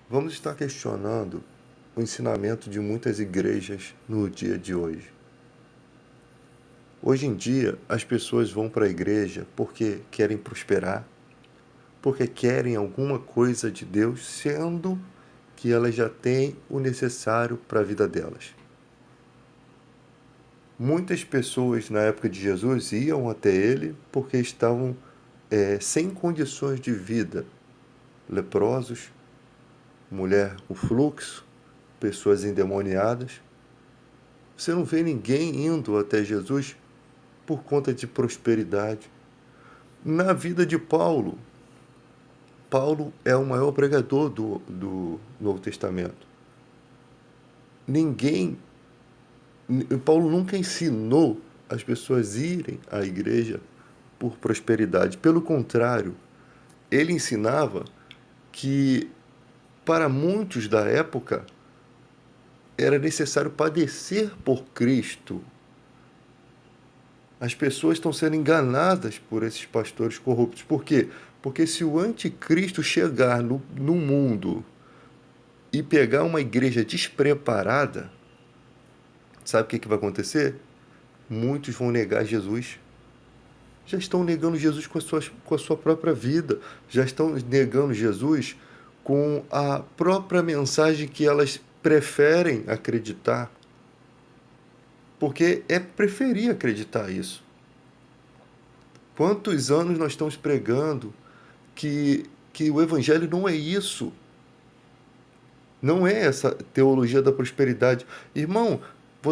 Vamos estar questionando o ensinamento de muitas igrejas no dia de hoje. Hoje em dia, as pessoas vão para a igreja porque querem prosperar, porque querem alguma coisa de Deus, sendo que elas já têm o necessário para a vida delas. Muitas pessoas na época de Jesus iam até ele porque estavam sem condições de vida, leprosos, mulher com fluxo, pessoas endemoniadas. Você não vê ninguém indo até Jesus por conta de prosperidade. Na vida de Paulo, Paulo é o maior pregador do Novo Testamento. Ninguém, Paulo nunca ensinou as pessoas irem à igreja por prosperidade. Pelo contrário, ele ensinava que para muitos da época era necessário padecer por Cristo. As pessoas estão sendo enganadas por esses pastores corruptos. Por quê? Porque se o anticristo chegar no mundo e pegar uma igreja despreparada, sabe o que vai acontecer? Muitos vão negar Jesus. Já estão negando Jesus com a sua própria vida. Já estão negando Jesus com a própria mensagem que elas preferem acreditar. Porque é preferir acreditar isso. Quantos anos nós estamos pregando que o evangelho não é isso? Não é essa teologia da prosperidade. Irmão,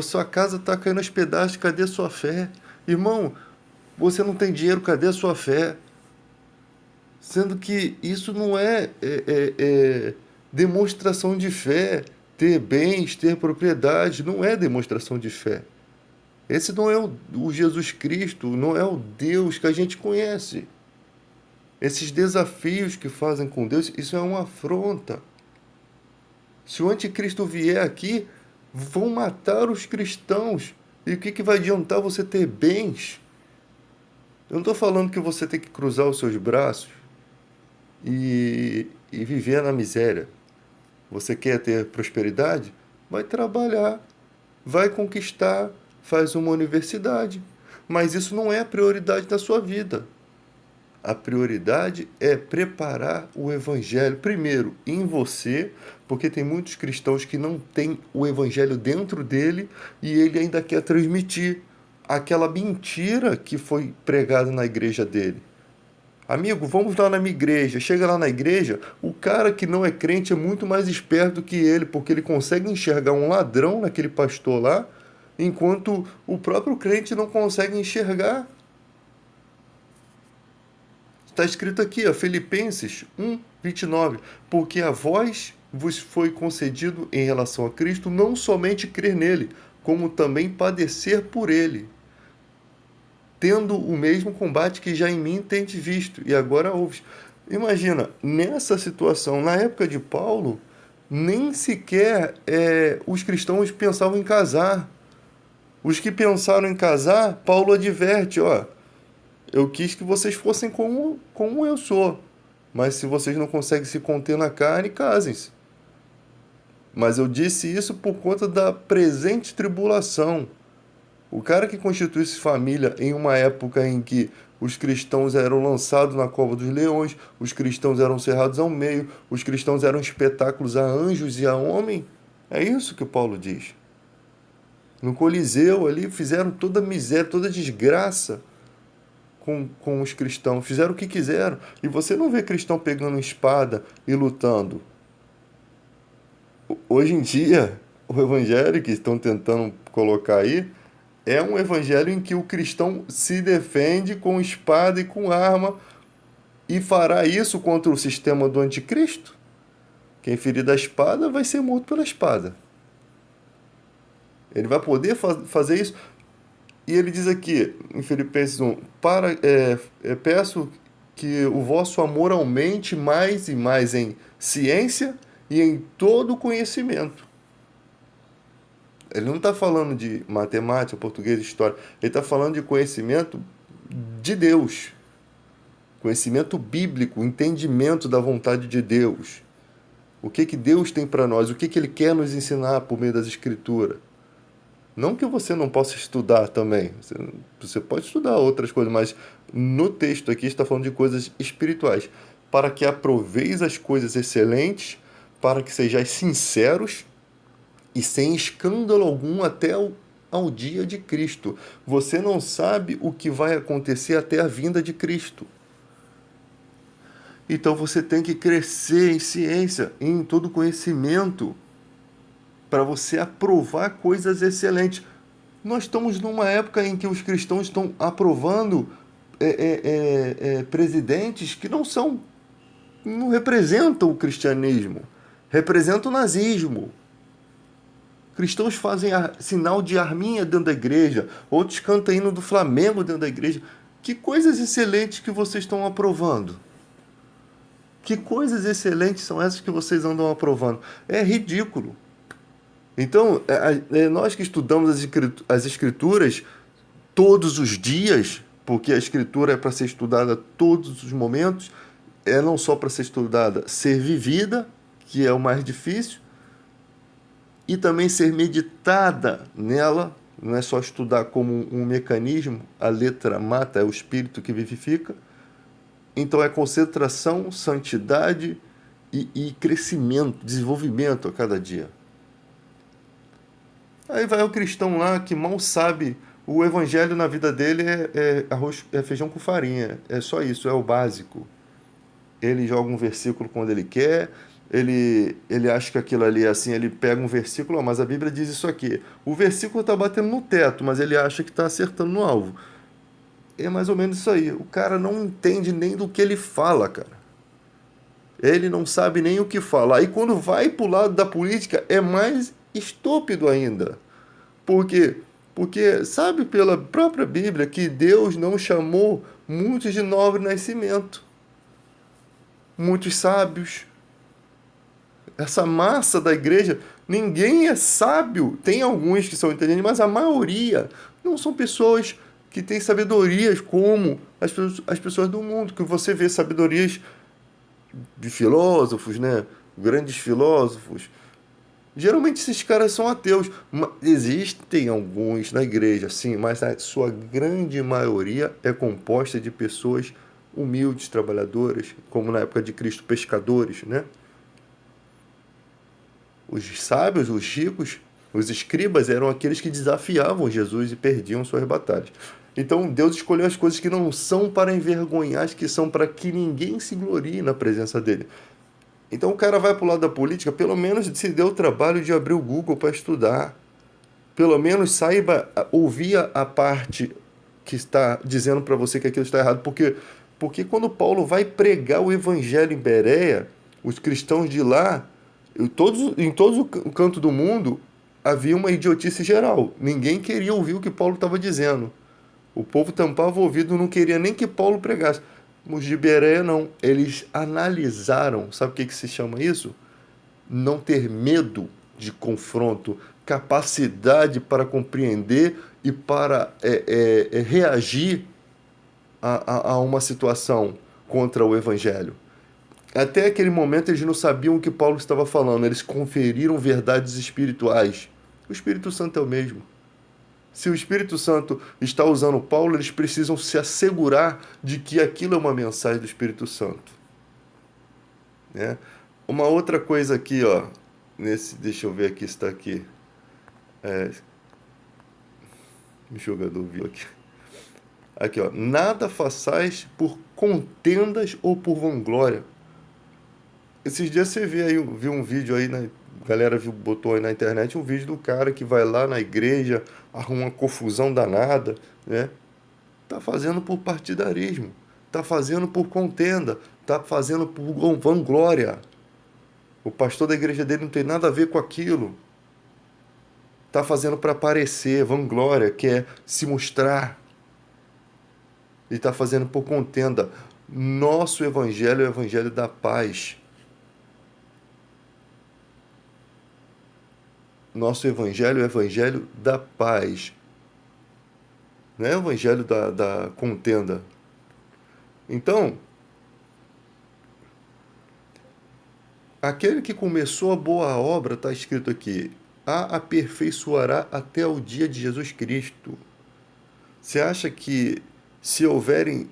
sua casa está caindo aos pedaços, cadê sua fé? Irmão, você não tem dinheiro, cadê a sua fé? Sendo que isso não é demonstração de fé. Ter bens, ter propriedade, não é demonstração de fé. Esse não é o Jesus Cristo, não é o Deus que a gente conhece. Esses desafios que fazem com Deus, isso é uma afronta. Se o anticristo vier aqui, vão matar os cristãos. E o que vai adiantar você ter bens? Eu não estou falando que você tem que cruzar os seus braços e viver na miséria. Você quer ter prosperidade? Vai trabalhar, vai conquistar, faz uma universidade. Mas isso não é a prioridade da sua vida. A prioridade é preparar o evangelho primeiro em você, porque tem muitos cristãos que não têm o evangelho dentro dele e ele ainda quer transmitir aquela mentira que foi pregada na igreja dele. Amigo, vamos lá na minha igreja. Chega lá na igreja, o cara que não é crente é muito mais esperto que ele, porque ele consegue enxergar um ladrão naquele pastor lá, enquanto o próprio crente não consegue enxergar. Está escrito aqui, ó, Filipenses 1:29, porque a vós vos foi concedido em relação a Cristo não somente crer nele, como também padecer por ele, tendo o mesmo combate que já em mim tendes visto, e agora ouves. Imagina, nessa situação, na época de Paulo, nem sequer os cristãos pensavam em casar. Os que pensaram em casar, Paulo adverte, ó, eu quis que vocês fossem como eu sou. Mas se vocês não conseguem se conter na carne, casem-se. Mas eu disse isso por conta da presente tribulação. O cara que constituísse família em uma época em que os cristãos eram lançados na cova dos leões, os cristãos eram cerrados ao meio, os cristãos eram espetáculos a anjos e a homem, é isso que Paulo diz. No Coliseu ali fizeram toda a miséria, toda a desgraça com os cristãos, fizeram o que quiseram. E você não vê cristão pegando espada e lutando. Hoje em dia, o evangelho que estão tentando colocar aí é um evangelho em que o cristão se defende com espada e com arma e fará isso contra o sistema do anticristo. Quem ferir da espada vai ser morto pela espada. Ele vai poder fazer isso. E ele diz aqui, em Filipenses 1, peço que o vosso amor aumente mais e mais em ciência e em todo conhecimento. Ele não está falando de matemática, português, história. Ele está falando de conhecimento de Deus. Conhecimento bíblico, entendimento da vontade de Deus. O que que Deus tem para nós? O que que Ele quer nos ensinar por meio das Escrituras? Não que você não possa estudar também. Você pode estudar outras coisas, mas no texto aqui está falando de coisas espirituais. Para que aproveis as coisas excelentes, para que sejais sinceros e sem escândalo algum até ao dia de Cristo. Você não sabe o que vai acontecer até a vinda de Cristo. Então você tem que crescer em ciência, em todo conhecimento, para você aprovar coisas excelentes. Nós estamos numa época em que os cristãos estão aprovando presidentes que não representam o cristianismo, representam o nazismo. Cristãos fazem sinal de arminha dentro da igreja, outros cantam hino do Flamengo dentro da igreja. Que coisas excelentes que vocês estão aprovando? Que coisas excelentes são essas que vocês andam aprovando? É ridículo. Então, nós que estudamos as escrituras todos os dias, porque a escritura é para ser estudada todos os momentos, é não só para ser estudada, ser vivida, que é o mais difícil, e também ser meditada nela, não é só estudar como um mecanismo, a letra mata, é o espírito que vivifica. Então é concentração, santidade e crescimento, desenvolvimento a cada dia. Aí vai o cristão lá que mal sabe, o evangelho na vida dele é arroz, é feijão com farinha, é só isso, é o básico. Ele joga um versículo quando ele quer, ele acha que aquilo ali é assim, ele pega um versículo, mas a Bíblia diz isso aqui. O versículo está batendo no teto, mas ele acha que está acertando no alvo. É mais ou menos isso aí. O cara não entende nem do que ele fala, cara. Ele não sabe nem o que fala. Aí quando vai pro lado da política, é mais estúpido ainda. Por quê? Porque sabe pela própria Bíblia que Deus não chamou muitos de nobre nascimento. Muitos sábios. Essa massa da igreja, ninguém é sábio. Tem alguns que são inteligentes, mas a maioria não são pessoas que têm sabedorias como as pessoas do mundo, que você vê sabedorias de filósofos, né? Grandes filósofos. Geralmente esses caras são ateus. Existem alguns na igreja, sim, mas a sua grande maioria é composta de pessoas humildes, trabalhadoras, como na época de Cristo, pescadores, né? Os sábios, os ricos, os escribas eram aqueles que desafiavam Jesus e perdiam suas batalhas. Então Deus escolheu as coisas que não são para envergonhar, as que são para que ninguém se glorie na presença dele. Então o cara vai para o lado da política, pelo menos se dê o trabalho de abrir o Google para estudar. Pelo menos saiba ouvir a parte que está dizendo para você que aquilo está errado. Porque quando Paulo vai pregar o evangelho em Bereia, os cristãos de lá, em todo o canto do mundo, havia uma idiotice geral. Ninguém queria ouvir o que Paulo estava dizendo. O povo tampava o ouvido, não queria nem que Paulo pregasse. Os de Bereia não. Eles analisaram. Sabe o que se chama isso? Não ter medo de confronto, capacidade para compreender e para reagir a uma situação contra o evangelho. Até aquele momento eles não sabiam o que Paulo estava falando, eles conferiram verdades espirituais. O Espírito Santo é o mesmo. Se o Espírito Santo está usando Paulo, eles precisam se assegurar de que aquilo é uma mensagem do Espírito Santo. Né? Uma outra coisa aqui, ó, deixa eu ver aqui se está aqui. O jogador viu aqui. Aqui, ó. Nada façais por contendas ou por vanglória. Esses dias você viu um vídeo aí, né? A galera botou aí na internet um vídeo do cara que vai lá na igreja, arruma uma confusão danada, né? Tá fazendo por partidarismo, tá fazendo por contenda, tá fazendo por vanglória. O pastor da igreja dele não tem nada a ver com aquilo. Tá fazendo para aparecer, vanglória, que é se mostrar. E tá fazendo por contenda. Nosso evangelho é o evangelho da paz. Nosso evangelho é o evangelho da paz. Não é o evangelho da contenda. Então, Aquele que começou a boa obra, está escrito aqui, a aperfeiçoará até o dia de Jesus Cristo. Você acha que se houverem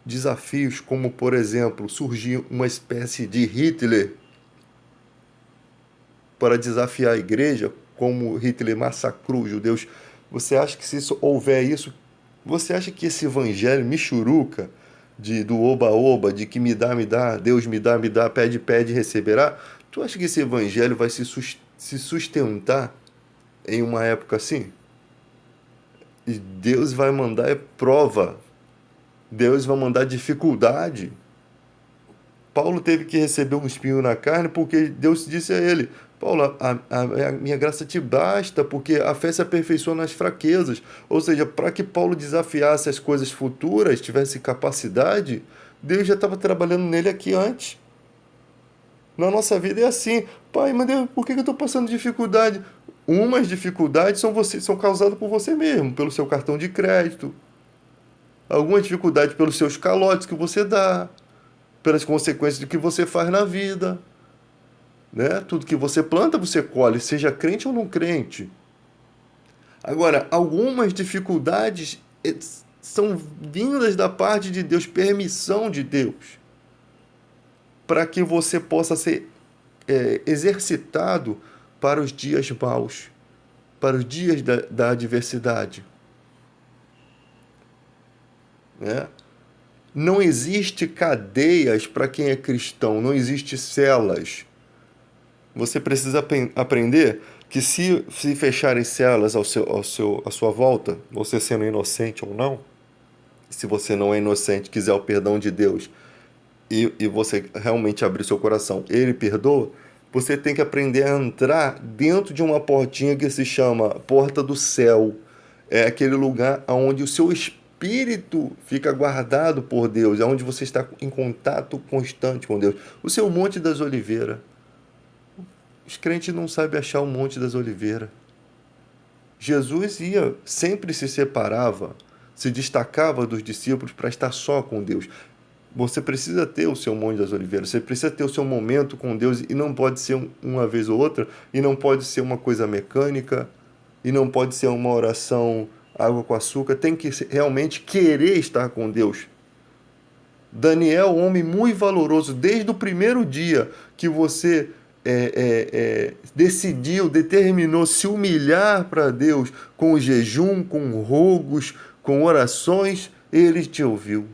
desafios, como por exemplo, surgir uma espécie de Hitler para desafiar a igreja, como Hitler massacrou os judeus, você acha que se houver isso, você acha que esse evangelho michuruca do oba-oba, de que me dá, Deus me dá, pede, pede, receberá, tu acha que esse evangelho vai se sustentar em uma época assim? E Deus vai mandar prova, Deus vai mandar dificuldade. Paulo teve que receber um espinho na carne porque Deus disse a ele: Paulo, a minha graça te basta, porque a fé se aperfeiçoa nas fraquezas. Ou seja, para que Paulo desafiasse as coisas futuras, tivesse capacidade, Deus já estava trabalhando nele aqui antes. Na nossa vida é assim: pai, mas Deus, por que eu estou passando dificuldade? Umas dificuldades são causadas por você mesmo, pelo seu cartão de crédito. Algumas dificuldades pelos seus calotes que você dá, pelas consequências do que você faz na vida, né? Tudo que você planta, você colhe, seja crente ou não crente. Agora, algumas dificuldades são vindas da parte de Deus, permissão de Deus, para que você possa ser exercitado para os dias maus, para os dias da adversidade, né? Não existe cadeias para quem é cristão, não existe celas. Você precisa aprender que se fecharem celas à sua volta, você sendo inocente ou não, se você não é inocente, quiser o perdão de Deus e você realmente abrir seu coração, Ele perdoa, você tem que aprender a entrar dentro de uma portinha que se chama Porta do Céu. É aquele lugar onde o seu espírito fica guardado por Deus, é onde você está em contato constante com Deus. O seu Monte das Oliveiras. Os crentes não sabem achar o Monte das Oliveiras. Jesus sempre se separava, se destacava dos discípulos para estar só com Deus. Você precisa ter o seu Monte das Oliveiras, você precisa ter o seu momento com Deus e não pode ser uma vez ou outra, e não pode ser uma coisa mecânica, e não pode ser uma oração água com açúcar, tem que realmente querer estar com Deus. Daniel, um homem muito valoroso, desde o primeiro dia que você decidiu, determinou se humilhar para Deus com jejum, com rogos, com orações, ele te ouviu.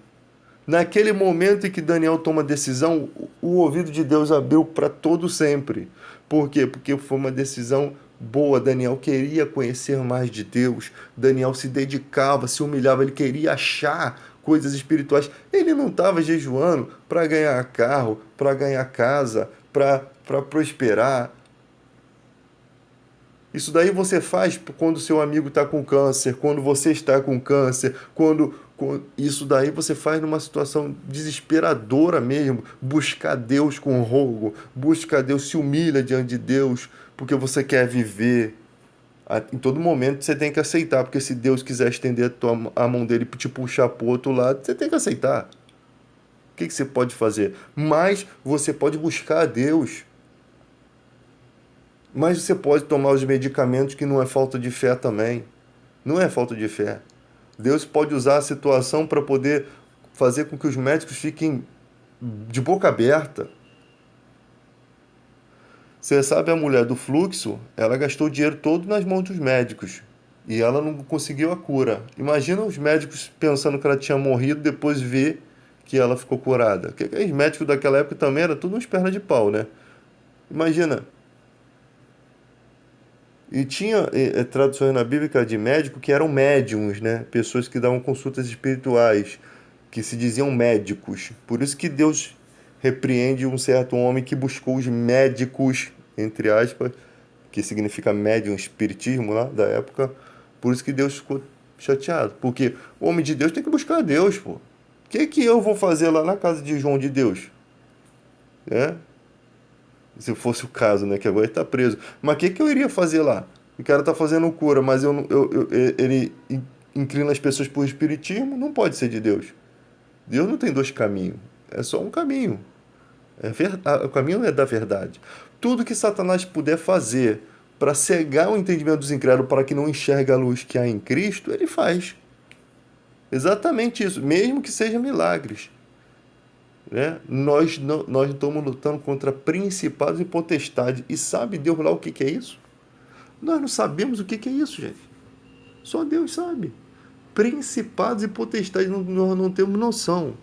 Naquele momento em que Daniel toma a decisão, o ouvido de Deus abriu para todo sempre. Por quê? Porque foi uma decisão boa. Daniel queria conhecer mais de Deus. Daniel se dedicava, se humilhava, ele queria achar coisas espirituais. Ele não estava jejuando para ganhar carro, para ganhar casa, para prosperar. Isso daí você faz quando seu amigo está com câncer, quando você está com câncer, isso daí você faz numa situação desesperadora mesmo. Buscar Deus com rogo, buscar Deus, se humilha diante de Deus, porque você quer viver. Em todo momento você tem que aceitar, porque se Deus quiser estender a mão dele e te puxar para o outro lado, você tem que aceitar. O que você pode fazer? Mas você pode buscar a Deus. Mas você pode tomar os medicamentos, que não é falta de fé também. Não é falta de fé. Deus pode usar a situação para poder fazer com que os médicos fiquem de boca aberta. Você sabe, a mulher do fluxo, ela gastou o dinheiro todo nas mãos dos médicos. E ela não conseguiu a cura. Imagina os médicos pensando que ela tinha morrido, depois ver que ela ficou curada. Porque os médicos daquela época também eram tudo uns pernas de pau, né? Imagina. E tinha traduções na Bíblia de médico que eram médiums, né? Pessoas que davam consultas espirituais, que se diziam médicos. Por isso que Deus repreende um certo homem que buscou os médicos, entre aspas, que significa médium, espiritismo lá da época. Por isso que Deus ficou chateado. Porque o homem de Deus tem que buscar a Deus, pô. O que eu vou fazer lá na casa de João de Deus? É? Se fosse o caso, né? Que agora ele está preso. Mas o que eu iria fazer lá? O cara está fazendo cura, mas ele inclina as pessoas para o espiritismo, não pode ser de Deus. Deus não tem dois caminhos. É só um caminho. O caminho é da verdade. Tudo que Satanás puder fazer para cegar o entendimento dos incrédulos para que não enxergue a luz que há em Cristo, ele faz. Exatamente isso, mesmo que seja milagres. Né? Nós estamos lutando contra principados e potestades. E sabe Deus lá o que é isso? Nós não sabemos o que é isso, gente. Só Deus sabe. Principados e potestades, nós não temos noção.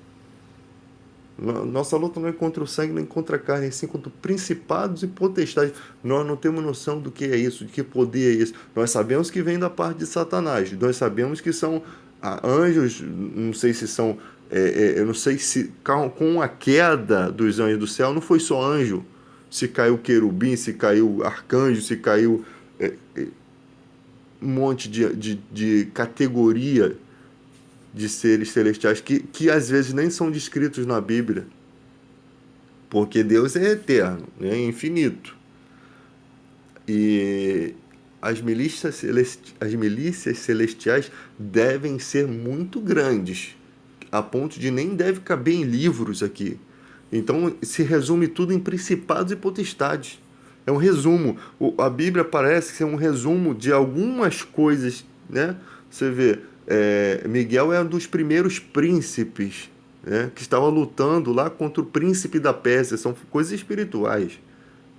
Nossa luta não é contra o sangue nem contra a carne, é sim contra principados e potestades. Nós não temos noção do que é isso, de que poder é isso. Nós sabemos que vem da parte de Satanás. Nós sabemos que são anjos, não sei se são. Eu não sei se com a queda dos anjos do céu não foi só anjo. Se caiu querubim, se caiu arcanjo, se caiu um monte de categoria de seres celestiais que às vezes nem são descritos na Bíblia. Porque Deus é eterno, é infinito. E as milícias celestiais devem ser muito grandes, a ponto de nem deve caber em livros aqui. Então se resume tudo em principados e potestades. É um resumo. A Bíblia parece ser um resumo de algumas coisas, né? Você vê, Miguel é um dos primeiros príncipes, né, que estava lutando lá contra o príncipe da Pérsia. São coisas espirituais.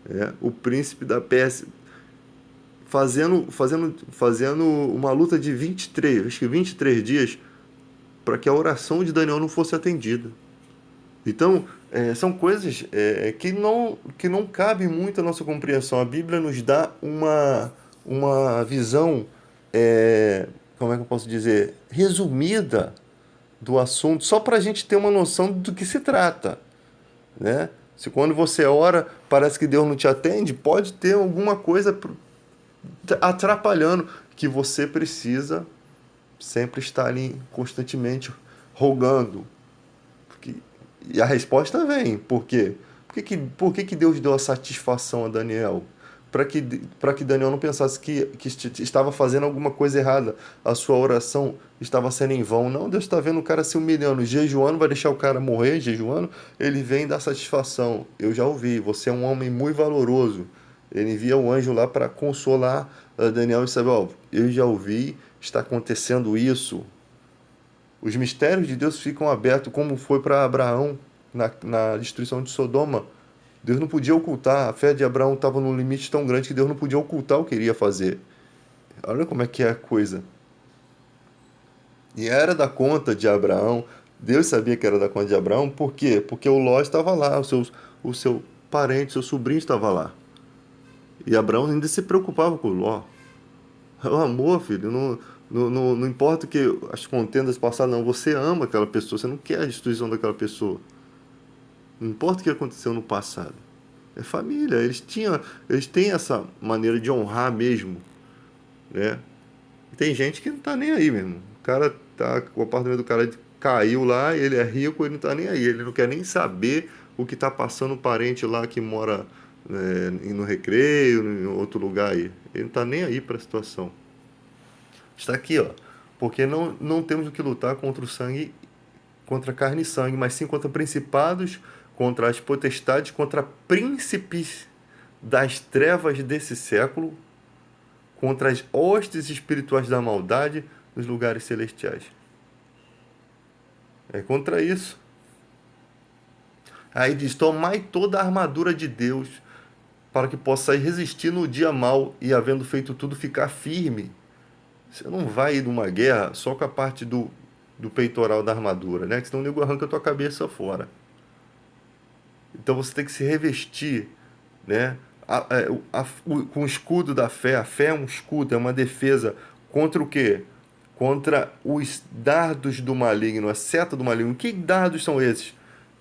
Né? O príncipe da Pérsia fazendo uma luta de 23 dias para que a oração de Daniel não fosse atendida. Então, são coisas que não cabem muito à nossa compreensão. A Bíblia nos dá uma visão, como é que eu posso dizer, resumida do assunto, só para a gente ter uma noção do que se trata. Né? Se quando você ora, parece que Deus não te atende, pode ter alguma coisa atrapalhando, que você precisa sempre estar ali constantemente rogando. E a resposta vem. Por quê? Por que Deus deu a satisfação a Daniel? Para que Daniel não pensasse que estava fazendo alguma coisa errada. A sua oração estava sendo em vão. Não, Deus está vendo o cara se humilhando, jejuando, vai deixar o cara morrer jejuando. Ele vem dar satisfação. Eu já ouvi, você é um homem muito valoroso. Ele envia o anjo lá para consolar Daniel e saber, eu já ouvi, está acontecendo isso. Os mistérios de Deus ficam abertos, como foi para Abraão na destruição de Sodoma. Deus não podia ocultar. A fé de Abraão estava num limite tão grande que Deus não podia ocultar o que ele ia fazer. Olha como é que é a coisa. E era da conta de Abraão. Deus sabia que era da conta de Abraão. Por quê? Porque o Ló estava lá, o seu parente, seu sobrinho estava lá. E Abraão ainda se preocupava com o Ló. O amor, filho, não importa que as contendas passadas, não. Você ama aquela pessoa, você não quer a destruição daquela pessoa. Não importa o que aconteceu no passado. É família, eles têm essa maneira de honrar mesmo. Né? Tem gente que não tá nem aí mesmo. O apartamento do cara caiu lá, ele é rico, ele não tá nem aí. Ele não quer nem saber o que tá passando o parente lá que mora no Recreio, em outro lugar aí. Ele não tá nem aí para a situação. Está aqui, ó. Porque não temos o que lutar contra o sangue, contra carne e sangue, mas sim contra principados, contra as potestades, contra príncipes das trevas desse século, contra as hostes espirituais da maldade nos lugares celestiais. É contra isso. Aí diz, tomai toda a armadura de Deus, para que possais resistir no dia mau e, havendo feito tudo, ficar firme. Você não vai ir numa guerra só com a parte do peitoral da armadura, né? Que senão o nego arranca a tua cabeça fora. Então você tem que se revestir, né? Com o escudo da fé. A fé é um escudo, é uma defesa contra o quê? Contra os dardos do maligno, a seta do maligno. Que dardos são esses?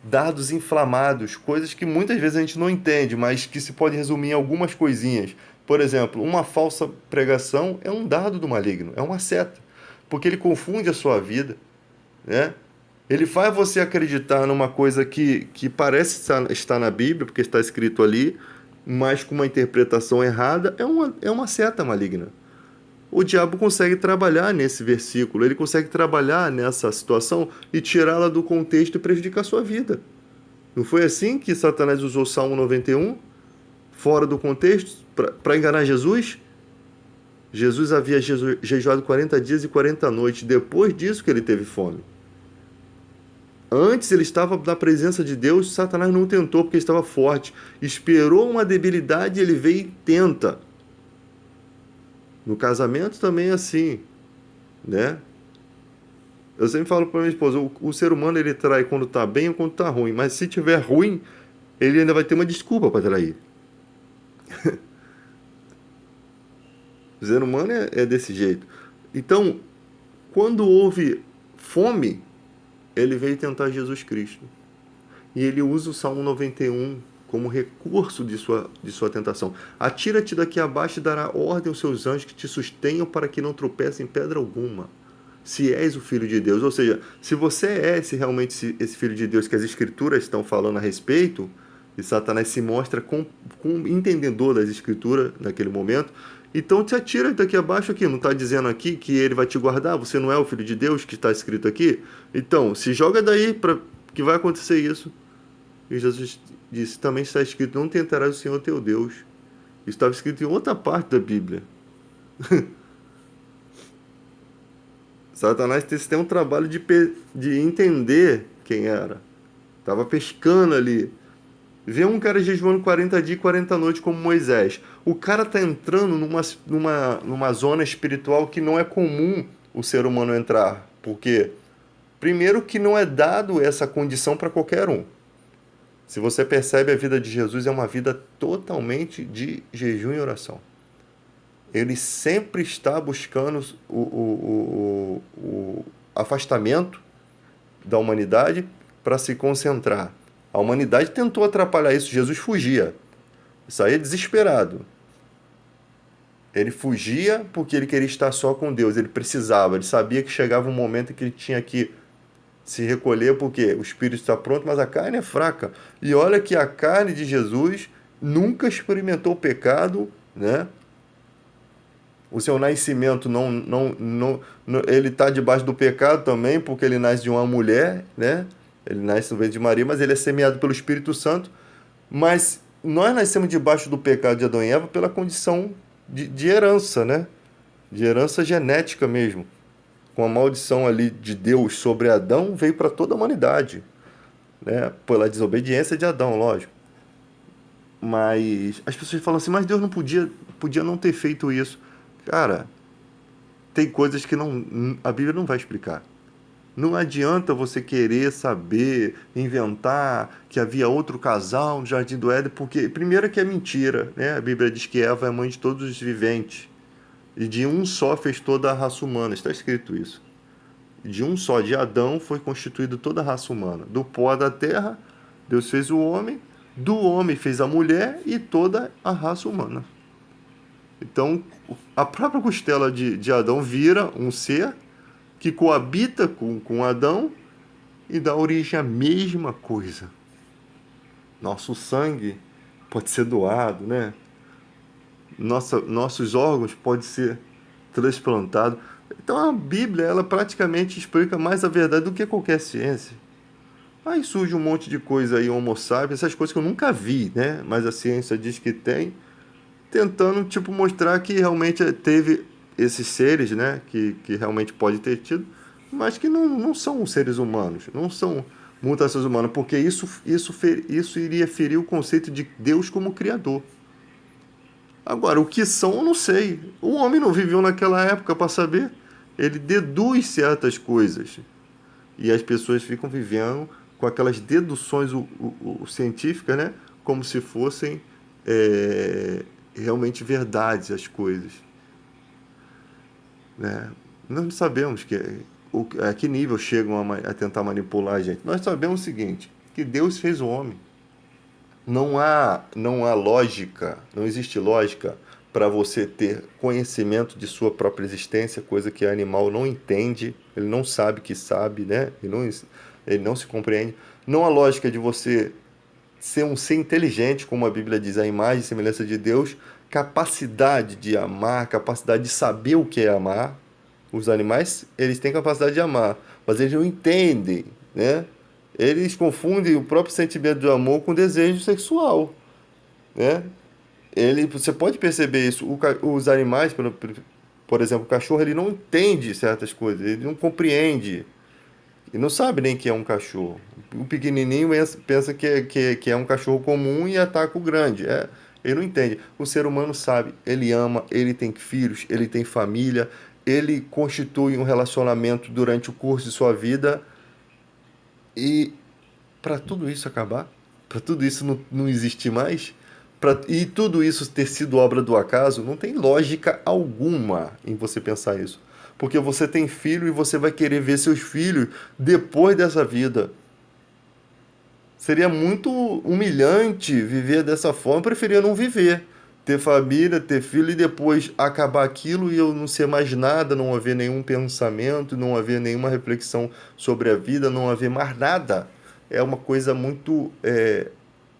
Dardos inflamados, coisas que muitas vezes a gente não entende, mas que se pode resumir em algumas coisinhas. Por exemplo, uma falsa pregação é um dardo do maligno, é uma seta, porque ele confunde a sua vida, né? Ele faz você acreditar numa coisa que parece estar na Bíblia, porque está escrito ali, mas com uma interpretação errada, é uma seta maligna. O diabo consegue trabalhar nesse versículo, ele consegue trabalhar nessa situação e tirá-la do contexto e prejudicar a sua vida. Não foi assim que Satanás usou o Salmo 91, fora do contexto, para enganar Jesus? Jesus havia jejuado 40 dias e 40 noites, depois disso que ele teve fome. Antes ele estava na presença de Deus, Satanás não tentou porque ele estava forte. Esperou uma debilidade e ele veio e tenta. No casamento também é assim, né? Eu sempre falo para minha esposa, o ser humano ele trai quando está bem ou quando está ruim, mas se tiver ruim, ele ainda vai ter uma desculpa para trair. O ser humano é desse jeito. Então, quando houve fome, ele veio tentar Jesus Cristo. E ele usa o Salmo 91 como recurso de sua tentação. Atira-te daqui abaixo e dará ordem aos seus anjos que te sustenham para que não tropece em pedra alguma. Se és o Filho de Deus. Ou seja, se você é realmente esse Filho de Deus que as Escrituras estão falando a respeito, e Satanás se mostra com entendedor das Escrituras naquele momento, então te atira daqui abaixo aqui. Não está dizendo aqui que ele vai te guardar? Você não é o Filho de Deus que está escrito aqui? Então, se joga daí para que vai acontecer isso. E Jesus disse, também está escrito, não tentarás o Senhor teu Deus. Isso estava escrito em outra parte da Bíblia. Satanás tem um trabalho de entender quem era. Estava pescando ali. Vê um cara jejuando 40 dias e 40 noites como Moisés. O cara está entrando numa zona espiritual que não é comum o ser humano entrar. Porque, primeiro, que não é dado essa condição para qualquer um. Se você percebe, a vida de Jesus é uma vida totalmente de jejum e oração. Ele sempre está buscando o afastamento da humanidade para se concentrar. A humanidade tentou atrapalhar isso, Jesus fugia. Saía desesperado. Ele fugia porque ele queria estar só com Deus, ele precisava, ele sabia que chegava um momento em que ele tinha que se recolher, porque o espírito está pronto, mas a carne é fraca. E olha que a carne de Jesus nunca experimentou o pecado, né? O seu nascimento ele está debaixo do pecado também, porque ele nasce de uma mulher, né? Ele nasce no ventre de Maria, mas ele é semeado pelo Espírito Santo. Mas nós nascemos debaixo do pecado de Adão e Eva pela condição de herança, né? De herança genética mesmo. Com a maldição ali de Deus sobre Adão, veio para toda a humanidade, né? Pela desobediência de Adão, lógico. Mas as pessoas falam assim, mas Deus não podia não ter feito isso. Cara, tem coisas que a Bíblia não vai explicar. Não adianta você querer saber, inventar que havia outro casal no Jardim do Éden, porque, primeiro, que é mentira, né? A Bíblia diz que Eva é mãe de todos os viventes. E de um só fez toda a raça humana. Está escrito isso. De um só, de Adão, foi constituída toda a raça humana. Do pó da terra, Deus fez o homem. Do homem fez a mulher e toda a raça humana. Então, a própria costela de Adão vira um ser que coabita com Adão e dá origem à mesma coisa. Nosso sangue pode ser doado, né? Nossos órgãos podem ser transplantados. Então a Bíblia, ela praticamente explica mais a verdade do que qualquer ciência. Aí surge um monte de coisa aí, Homo sapiens, essas coisas que eu nunca vi, né? Mas a ciência diz que tem, tentando tipo mostrar que realmente teve esses seres, né? Que realmente pode ter tido, mas que não são seres humanos, não são mutações humanas, porque isso iria ferir o conceito de Deus como Criador. Agora, o que são, eu não sei. O homem não viveu naquela época para saber. Ele deduz certas coisas. E as pessoas ficam vivendo com aquelas deduções científicas, né? Como se fossem realmente verdades as coisas. Né? Nós não sabemos a que nível chegam a tentar manipular a gente. Nós sabemos o seguinte, que Deus fez o homem. Não há lógica, não existe lógica para você ter conhecimento de sua própria existência, coisa que o animal não entende, ele não sabe que sabe, né? Ele não se compreende. Não há lógica de você ser um ser inteligente, como a Bíblia diz, a imagem e semelhança de Deus, capacidade de amar, capacidade de saber o que é amar. Os animais, eles têm capacidade de amar, mas eles não entendem, né? Eles confundem o próprio sentimento de amor com desejo sexual, né? Você pode perceber isso. Os animais, por exemplo, o cachorro, ele não entende certas coisas, ele não compreende. E não sabe nem que é um cachorro. O pequenininho pensa que é um cachorro comum e ataca o grande. Ele não entende. O ser humano sabe, ele ama, ele tem filhos, ele tem família, ele constitui um relacionamento durante o curso de sua vida. E para tudo isso acabar, para tudo isso não existir mais, e tudo isso ter sido obra do acaso, não tem lógica alguma em você pensar isso. Porque você tem filho e você vai querer ver seus filhos depois dessa vida. Seria muito humilhante viver dessa forma. Eu preferia não viver. Ter família, ter filho e depois acabar aquilo e eu não ser mais nada, não haver nenhum pensamento, não haver nenhuma reflexão sobre a vida, não haver mais nada. É uma coisa muito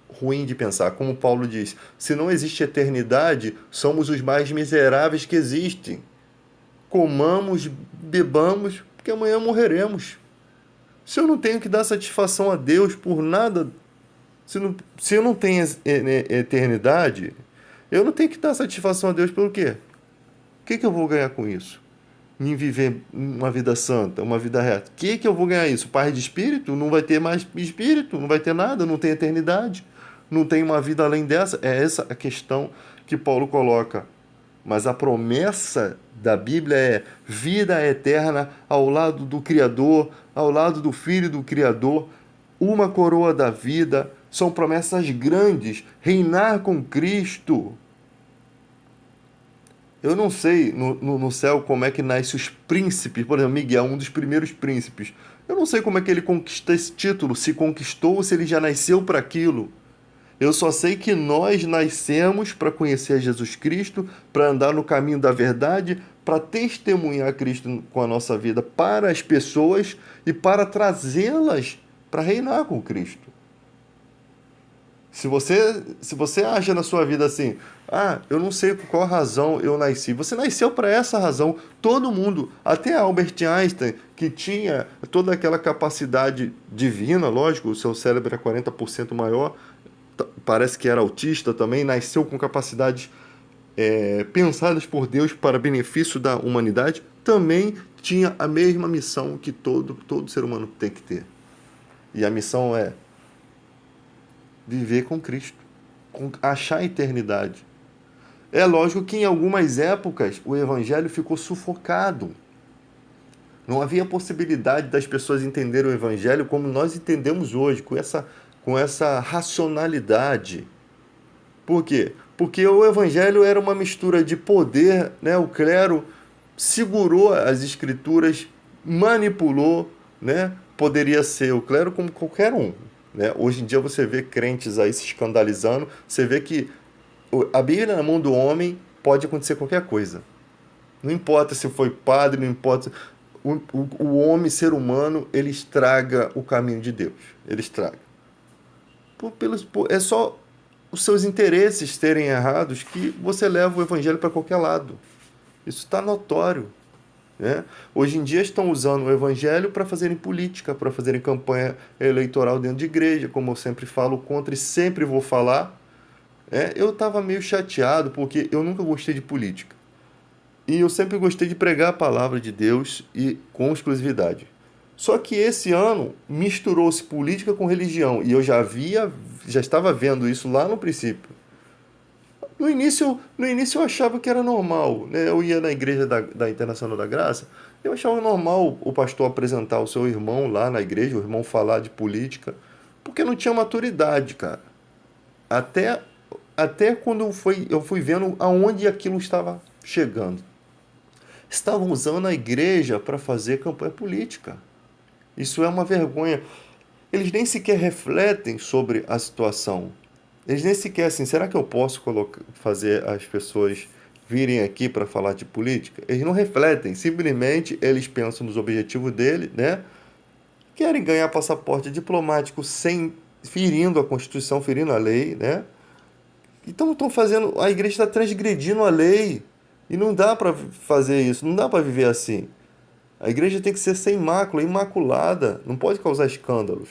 ruim de pensar. Como Paulo diz, se não existe eternidade, somos os mais miseráveis que existem. Comamos, bebamos, porque amanhã morreremos. Se eu não tenho que dar satisfação a Deus por nada, se eu não tenho eternidade, eu não tenho que dar satisfação a Deus pelo quê? O que eu vou ganhar com isso? Em viver uma vida santa, uma vida reta. O que eu vou ganhar isso? Paz de espírito? Não vai ter mais espírito, não vai ter nada, não tem eternidade, não tem uma vida além dessa. É essa a questão que Paulo coloca. Mas a promessa da Bíblia é vida eterna ao lado do Criador, ao lado do Filho do Criador, uma coroa da vida. São promessas grandes. Reinar com Cristo. Eu não sei no céu como é que nasce os príncipes. Por exemplo, Miguel, um dos primeiros príncipes. Eu não sei como é que ele conquista esse título, se conquistou ou se ele já nasceu para aquilo. Eu só sei que nós nascemos para conhecer Jesus Cristo, para andar no caminho da verdade, para testemunhar Cristo com a nossa vida para as pessoas e para trazê-las para reinar com Cristo. Se você acha na sua vida assim, eu não sei por qual razão eu nasci. Você nasceu para essa razão. Todo mundo, até Albert Einstein, que tinha toda aquela capacidade divina, lógico, o seu cérebro é 40% maior, parece que era autista também, nasceu com capacidades pensadas por Deus para benefício da humanidade, também tinha a mesma missão que todo ser humano tem que ter. E a missão é viver com Cristo, achar a eternidade. É lógico que em algumas épocas o evangelho ficou sufocado. Não havia possibilidade das pessoas entenderem o evangelho como nós entendemos hoje, com essa racionalidade. Por quê? Porque o evangelho era uma mistura de poder, né? O clero segurou as escrituras, manipulou, né? Poderia ser o clero como qualquer um, né? Hoje em dia você vê crentes aí se escandalizando, você vê que a Bíblia na mão do homem pode acontecer qualquer coisa. Não importa se foi padre, não importa. O homem, ser humano, ele estraga o caminho de Deus. Ele estraga. É só os seus interesses terem errados que você leva o evangelho para qualquer lado. Isso está notório, né? Hoje em dia estão usando o evangelho para fazerem política, para fazerem campanha eleitoral dentro de igreja, como eu sempre falo contra e sempre vou falar. Eu estava meio chateado porque eu nunca gostei de política. E eu sempre gostei de pregar a palavra de Deus e com exclusividade. Só que esse ano misturou-se política com religião. E eu já estava vendo isso lá no princípio. No início eu achava que era normal, né? Eu ia na igreja da Internacional da Graça, eu achava normal o pastor apresentar o seu irmão lá na igreja, o irmão falar de política, porque não tinha maturidade, cara. Até quando eu fui vendo aonde aquilo estava chegando. Estavam usando a igreja para fazer campanha política. Isso é uma vergonha. Eles nem sequer refletem sobre a situação. Eles nem sequer assim, será que eu posso fazer as pessoas virem aqui para falar de política? Eles não refletem, simplesmente eles pensam nos objetivos dele, né? Querem ganhar passaporte diplomático ferindo a Constituição, ferindo a lei, né? Então a igreja está transgredindo a lei. E não dá para fazer isso, não dá para viver assim. A igreja tem que ser sem mácula, imaculada, não pode causar escândalos.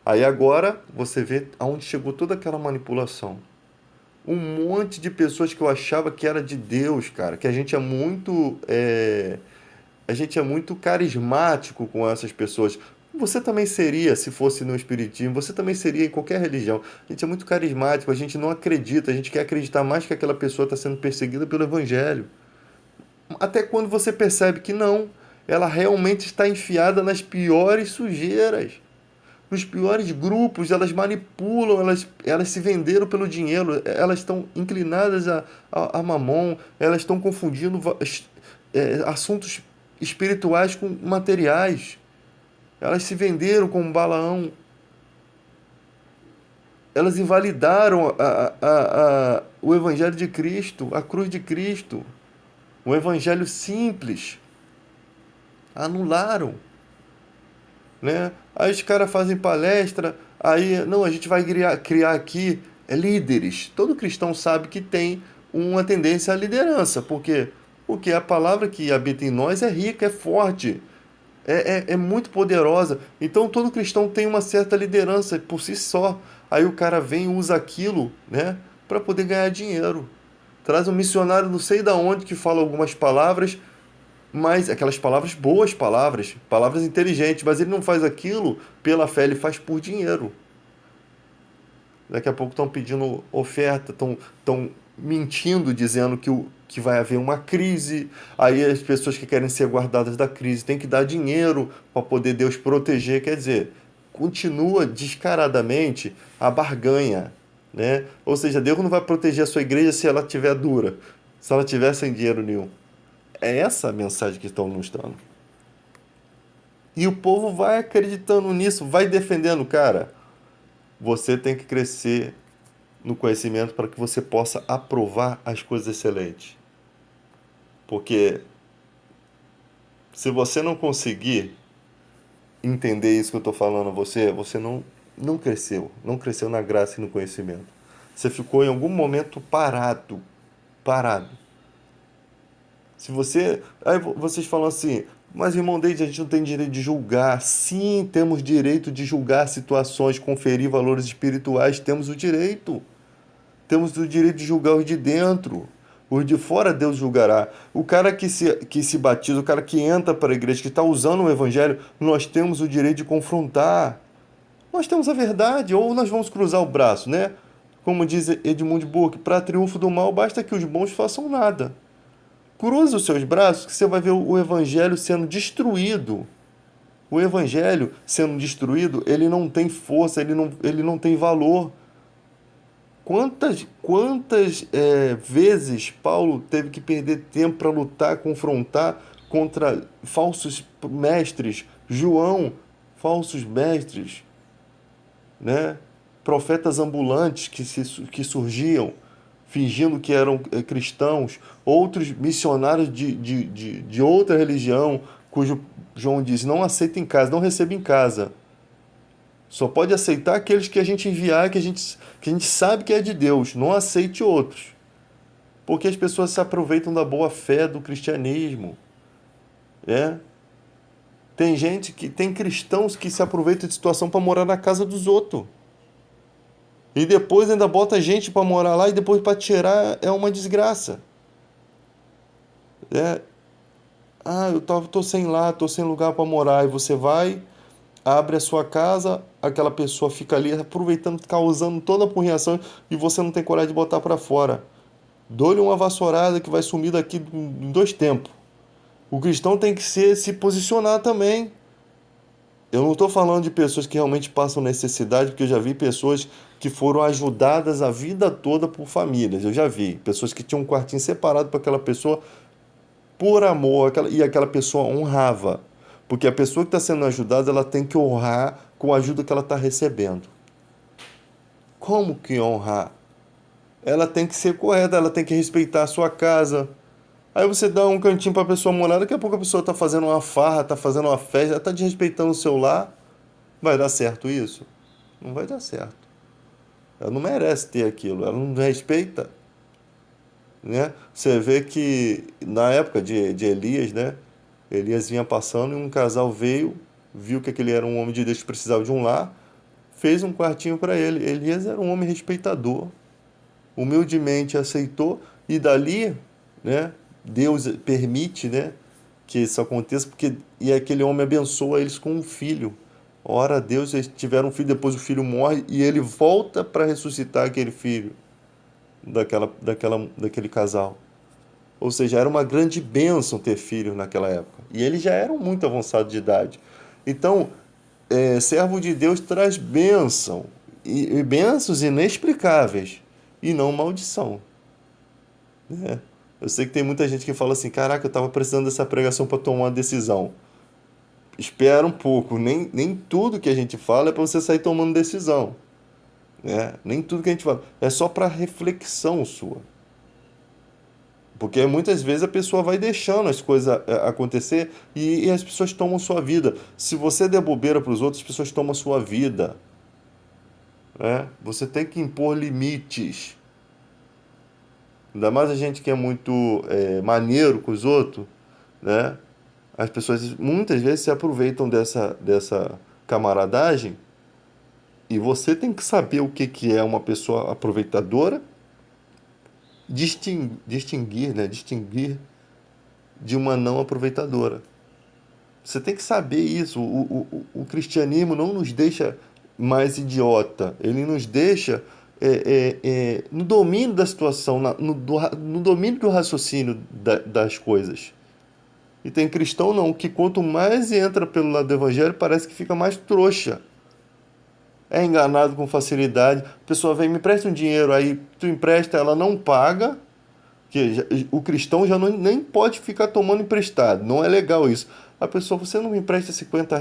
Aí agora você vê aonde chegou toda aquela manipulação. Um monte de pessoas que eu achava que era de Deus, cara, que a gente é muito carismático com essas pessoas. Você também seria, se fosse no espiritismo, você também seria em qualquer religião. A gente é muito carismático, a gente não acredita, a gente quer acreditar mais que aquela pessoa está sendo perseguida pelo evangelho. Até quando você percebe que não, ela realmente está enfiada nas piores sujeiras, nos piores grupos, elas manipulam, elas se venderam pelo dinheiro, elas estão inclinadas a mamon, elas estão confundindo assuntos espirituais com materiais. Elas se venderam como Balaão, elas invalidaram o Evangelho de Cristo, a cruz de Cristo, o Evangelho simples, anularam, né? Aí os caras fazem palestra, aí, não, a gente vai criar aqui líderes. Todo cristão sabe que tem uma tendência à liderança, porque a palavra que habita em nós é rica, é forte, é muito poderosa. Então todo cristão tem uma certa liderança por si só. Aí o cara vem e usa aquilo, né, para poder ganhar dinheiro. Traz um missionário não sei da onde que fala algumas palavras, mas aquelas palavras boas, palavras inteligentes, mas ele não faz aquilo pela fé, ele faz por dinheiro. Daqui a pouco estão pedindo oferta, estão mentindo, dizendo que vai haver uma crise. Aí as pessoas que querem ser guardadas da crise têm que dar dinheiro para poder Deus proteger. Quer dizer, continua descaradamente a barganha, né? Ou seja, Deus não vai proteger a sua igreja se ela estiver dura, se ela estiver sem dinheiro nenhum. É essa a mensagem que estão nos dando. E o povo vai acreditando nisso, vai defendendo, cara. Você tem que crescer no conhecimento para que você possa aprovar as coisas excelentes. Porque se você não conseguir entender isso que eu estou falando a você, você não cresceu. Não cresceu na graça e no conhecimento. Você ficou em algum momento parado. Parado. Se você. Aí vocês falam assim, mas irmão Deide, a gente não tem direito de julgar. Sim, temos direito de julgar situações, conferir valores espirituais, temos o direito. Temos o direito de julgar os de dentro. Os de fora Deus julgará. O cara que se batiza, o cara que entra para a igreja, que está usando o evangelho, nós temos o direito de confrontar. Nós temos a verdade, ou nós vamos cruzar o braço, né? Como diz Edmund Burke, para triunfo do mal basta que os bons façam nada. Cruza os seus braços que você vai ver o evangelho sendo destruído. O evangelho sendo destruído, ele não tem força, ele não tem valor. Quantas vezes Paulo teve que perder tempo para lutar, confrontar contra falsos mestres, João, falsos mestres, né? Profetas ambulantes que surgiam fingindo que eram cristãos, outros missionários de outra religião, cujo João diz, não aceita em casa, não receba em casa. Só pode aceitar aqueles que a gente enviar, que a gente sabe que é de Deus. Não aceite outros. Porque as pessoas se aproveitam da boa fé do cristianismo. É? Tem cristãos que se aproveitam de situação para morar na casa dos outros. E depois ainda bota gente para morar lá e depois para tirar é uma desgraça. É? Ah, tô sem lá, tô sem lugar para morar. E você vai, abre a sua casa, aquela pessoa fica ali aproveitando, causando toda a porriação e você não tem coragem de botar para fora. Dou-lhe uma vassourada que vai sumir daqui em 2 tempos. O cristão tem que se posicionar também. Eu não estou falando de pessoas que realmente passam necessidade, porque eu já vi pessoas que foram ajudadas a vida toda por famílias. Eu já vi pessoas que tinham um quartinho separado para aquela pessoa por amor, e aquela pessoa honrava. Porque a pessoa que está sendo ajudada, ela tem que honrar com a ajuda que ela está recebendo. Como que honrar? Ela tem que ser correta, ela tem que respeitar a sua casa. Aí você dá um cantinho para a pessoa morar, daqui a pouco a pessoa está fazendo uma farra, está fazendo uma festa, está desrespeitando o seu lar. Vai dar certo isso? Não vai dar certo. Ela não merece ter aquilo, ela não respeita. Né? Você vê que na época de Elias, né? Elias vinha passando e um casal veio, viu que aquele era um homem de Deus que precisava de um lar, fez um quartinho para ele. Elias era um homem respeitador, humildemente aceitou, e dali, né, Deus permite, né, que isso aconteça, porque e aquele homem abençoa eles com um filho. Ora a Deus, eles tiveram um filho, depois o filho morre e ele volta para ressuscitar aquele filho daquele casal. Ou seja, era uma grande bênção ter filhos naquela época. E eles já eram muito avançados de idade. Então, servo de Deus traz bênção, e bênçãos inexplicáveis, e não maldição. Né? Eu sei que tem muita gente que fala assim, caraca, eu estava precisando dessa pregação para tomar uma decisão. Espera um pouco, nem tudo que a gente fala é para você sair tomando decisão. Né? Nem tudo que a gente fala. É só para reflexão sua. Porque muitas vezes a pessoa vai deixando as coisas acontecer e as pessoas tomam sua vida. Se você der bobeira para os outros, as pessoas tomam sua vida. Né? Você tem que impor limites. Ainda mais a gente que é muito maneiro com os outros, né? As pessoas muitas vezes se aproveitam dessa camaradagem e você tem que saber o que é uma pessoa aproveitadora, distinguir, né? Distinguir de uma não aproveitadora. Você tem que saber isso. O cristianismo não nos deixa mais idiota. Ele nos deixa no domínio da situação, no domínio do raciocínio das coisas. E tem cristão não, que quanto mais entra pelo lado do evangelho, parece que fica mais trouxa. É enganado com facilidade. A pessoa vem, me empresta um dinheiro, aí tu empresta, ela não paga. O cristão já nem pode ficar tomando emprestado. Não é legal isso. A pessoa, você não me empresta R$ 50?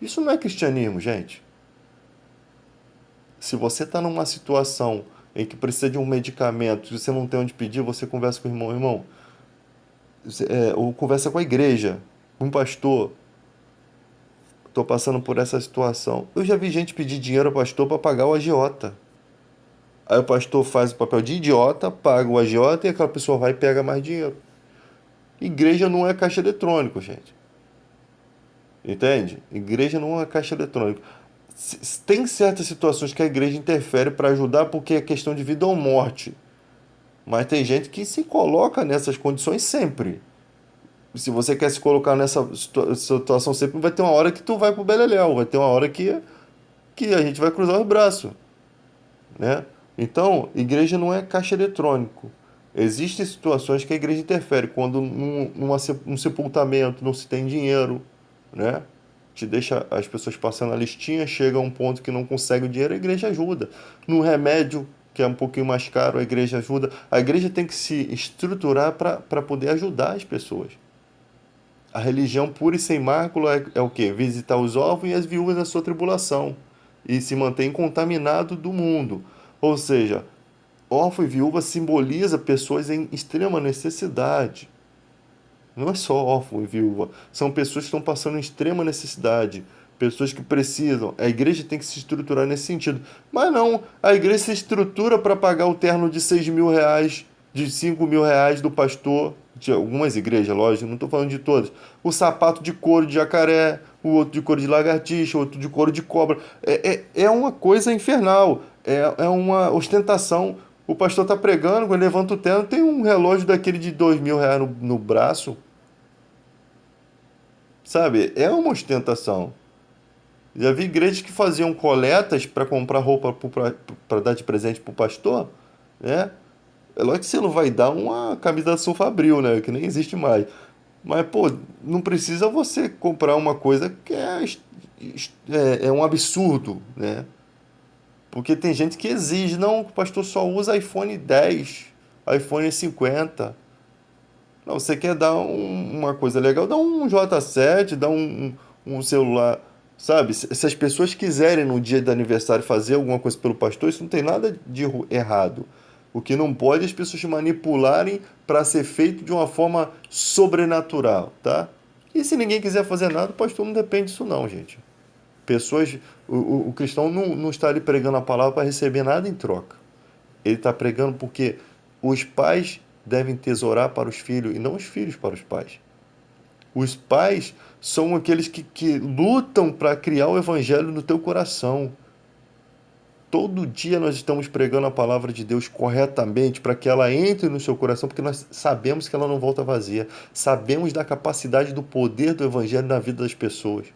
Isso não é cristianismo, gente. Se você está numa situação em que precisa de um medicamento e você não tem onde pedir, você conversa com o irmão. Irmão, ou conversa com a igreja, com o pastor. Estou passando por essa situação. Eu já vi gente pedir dinheiro ao pastor para pagar o agiota. Aí o pastor faz o papel de idiota, paga o agiota e aquela pessoa vai e pega mais dinheiro. Igreja não é caixa eletrônico, gente. Entende? Igreja não é caixa eletrônico. Tem certas situações que a igreja interfere para ajudar porque é questão de vida ou morte. Mas tem gente que se coloca nessas condições sempre. Se você quer se colocar nessa situação sempre, vai ter uma hora que tu vai pro beleléu, vai ter uma hora que a gente vai cruzar os braços, né? Então, igreja não é caixa eletrônico. Existem situações que a igreja interfere, quando num sepultamento não se tem dinheiro, né? Te deixa as pessoas passando a listinha, chega a um ponto que não consegue o dinheiro, a igreja ajuda. Num remédio que é um pouquinho mais caro, a igreja ajuda. A igreja tem que se estruturar para poder ajudar as pessoas. A religião pura e sem mácula é o quê? Visitar os órfãos e as viúvas da sua tribulação e se manter incontaminado do mundo. Ou seja, órfão e viúva simboliza pessoas em extrema necessidade. Não é só órfão e viúva, são pessoas que estão passando em extrema necessidade, pessoas que precisam. A igreja tem que se estruturar nesse sentido. Mas não, a igreja se estrutura para pagar o terno de R$ 6.000, de R$ 5.000 do pastor, de algumas igrejas, lógico, não estou falando de todas. O sapato de couro de jacaré, o outro de couro de lagartixa, o outro de couro de cobra. É uma coisa infernal, é uma ostentação. O pastor está pregando, quando ele levanta o terno, tem um relógio daquele de R$ 2.000 no braço. Sabe? É uma ostentação. Já vi igrejas que faziam coletas para comprar roupa para dar de presente para o pastor, né? É lógico que você não vai dar uma camisa da São Fabril, né? Que nem existe mais. Mas, pô, não precisa você comprar uma coisa que é um absurdo, né? Porque tem gente que exige, não, o pastor só usa iPhone 10, iPhone 50. Não, você quer dar uma coisa legal, dá um J7, dá um celular, sabe? Se as pessoas quiserem no dia do aniversário fazer alguma coisa pelo pastor, isso não tem nada de errado. O que não pode é as pessoas manipularem para ser feito de uma forma sobrenatural, tá? E se ninguém quiser fazer nada, o pastor não depende disso não, gente. Pessoas, o cristão não está ali pregando a palavra para receber nada em troca. Ele está pregando porque os pais devem tesourar para os filhos e não os filhos para os pais. Os pais são aqueles que lutam para criar o evangelho no teu coração. todo dia nós estamos pregando a palavra de Deus corretamente para que ela entre no seu coração, porque nós sabemos que ela não volta vazia. Sabemos da capacidade do poder do evangelho na vida das pessoas.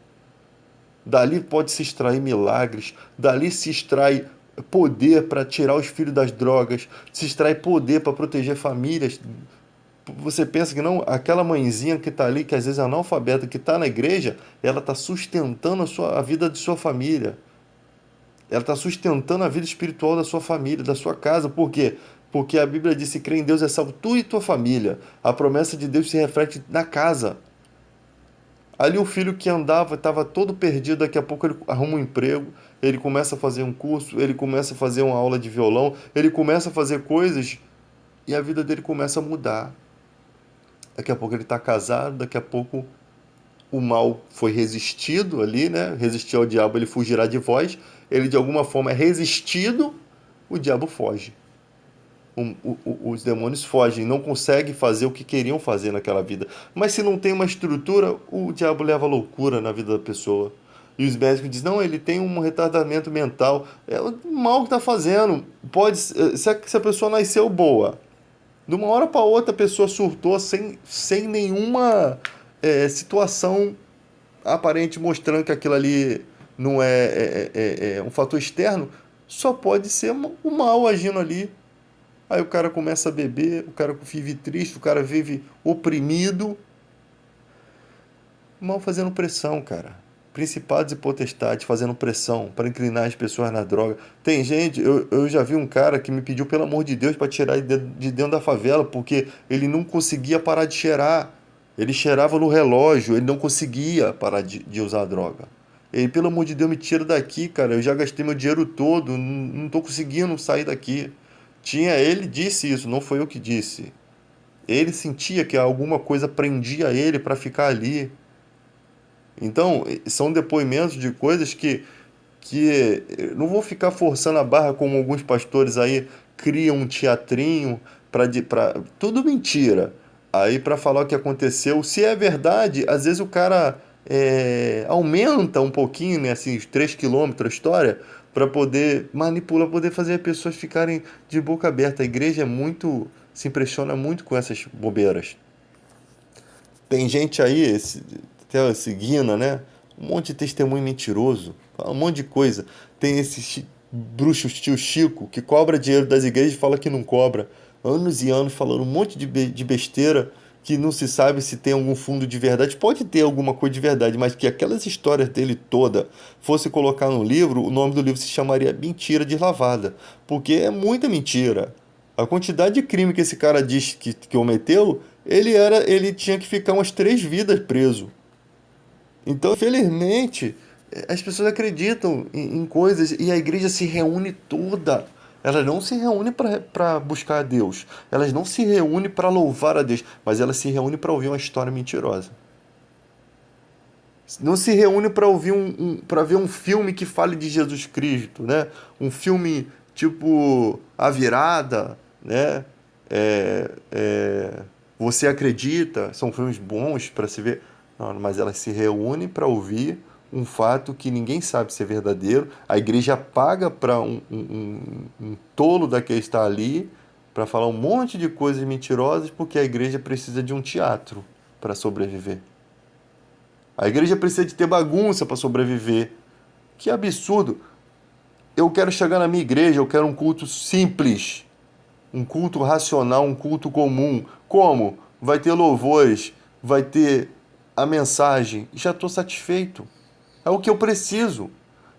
Dali pode se extrair milagres, dali se extrai poder para tirar os filhos das drogas, se extrai poder para proteger famílias. Você pensa que não, aquela mãezinha que está ali, que às vezes é analfabeta, que está na igreja, ela está sustentando a vida de sua família. Ela está sustentando a vida espiritual da sua família, da sua casa. Por quê? Porque a Bíblia diz que crê em Deus é salvo tu e tua família. A promessa de Deus se reflete na casa. Ali o filho que andava, estava todo perdido, daqui a pouco ele arruma um emprego, ele começa a fazer um curso, ele começa a fazer uma aula de violão, ele começa a fazer coisas e a vida dele começa a mudar. Daqui a pouco ele está casado, daqui a pouco o mal foi resistido ali, né? Resistir ao diabo, ele fugirá de vós. Ele de alguma forma é resistido, o diabo foge. Os demônios fogem, não conseguem fazer o que queriam fazer naquela vida. Mas se não tem uma estrutura, o diabo leva a loucura na vida da pessoa. E os médicos dizem, não, ele tem um retardamento mental. É o mal que está fazendo. Pode, se a pessoa nasceu boa, de uma hora para outra a pessoa surtou sem nenhuma situação aparente mostrando que aquilo ali não é um fator externo, só pode ser o mal agindo ali. Aí o cara começa a beber, o cara vive triste, o cara vive oprimido. O mal fazendo pressão, cara. Principados e potestades fazendo pressão para inclinar as pessoas na droga. Tem gente, eu já vi um cara que me pediu, pelo amor de Deus, para tirar de dentro da favela, porque ele não conseguia parar de cheirar. Ele cheirava no relógio, ele não conseguia parar de usar a droga. Ele, pelo amor de Deus, me tira daqui, cara. Eu já gastei meu dinheiro todo, não tô conseguindo sair daqui. Ele disse isso, não foi eu que disse. Ele sentia que alguma coisa prendia ele para ficar ali. Então, são depoimentos de coisas que não vou ficar forçando a barra como alguns pastores aí criam um teatrinho para tudo mentira. Aí para falar o que aconteceu, se é verdade, às vezes o cara aumenta um pouquinho, né, assim, os 3 quilômetros a história, para poder manipular, poder fazer as pessoas ficarem de boca aberta. A igreja se impressiona muito com essas bobeiras. Tem gente aí, esse Guina, né? Um monte de testemunho mentiroso, fala um monte de coisa. Tem esse bruxo tio Chico que cobra dinheiro das igrejas e fala que não cobra. Anos e anos falando um monte de besteira que não se sabe se tem algum fundo de verdade. Pode ter alguma coisa de verdade, mas que aquelas histórias dele toda fosse colocar no livro, o nome do livro se chamaria Mentira Deslavada, porque é muita mentira. A quantidade de crime que esse cara diz que cometeu, ele tinha que ficar umas 3 vidas preso. Então, infelizmente, as pessoas acreditam em coisas e a igreja se reúne toda. Elas não se reúnem para buscar a Deus. Elas não se reúnem para louvar a Deus. Mas elas se reúnem para ouvir uma história mentirosa. Não se reúne para ouvir para ver um filme que fale de Jesus Cristo, né? Um filme tipo A Virada, né? Você Acredita, são filmes bons para se ver. Não, mas elas se reúnem para ouvir um fato que ninguém sabe se é verdadeiro. A igreja paga para um tolo daquele estar ali para falar um monte de coisas mentirosas porque a igreja precisa de um teatro para sobreviver. A igreja precisa de ter bagunça para sobreviver. Que absurdo! Eu quero chegar na minha igreja, eu quero um culto simples, um culto racional, um culto comum. Como? Vai ter louvores, vai ter a mensagem. Já estou satisfeito. É o que eu preciso.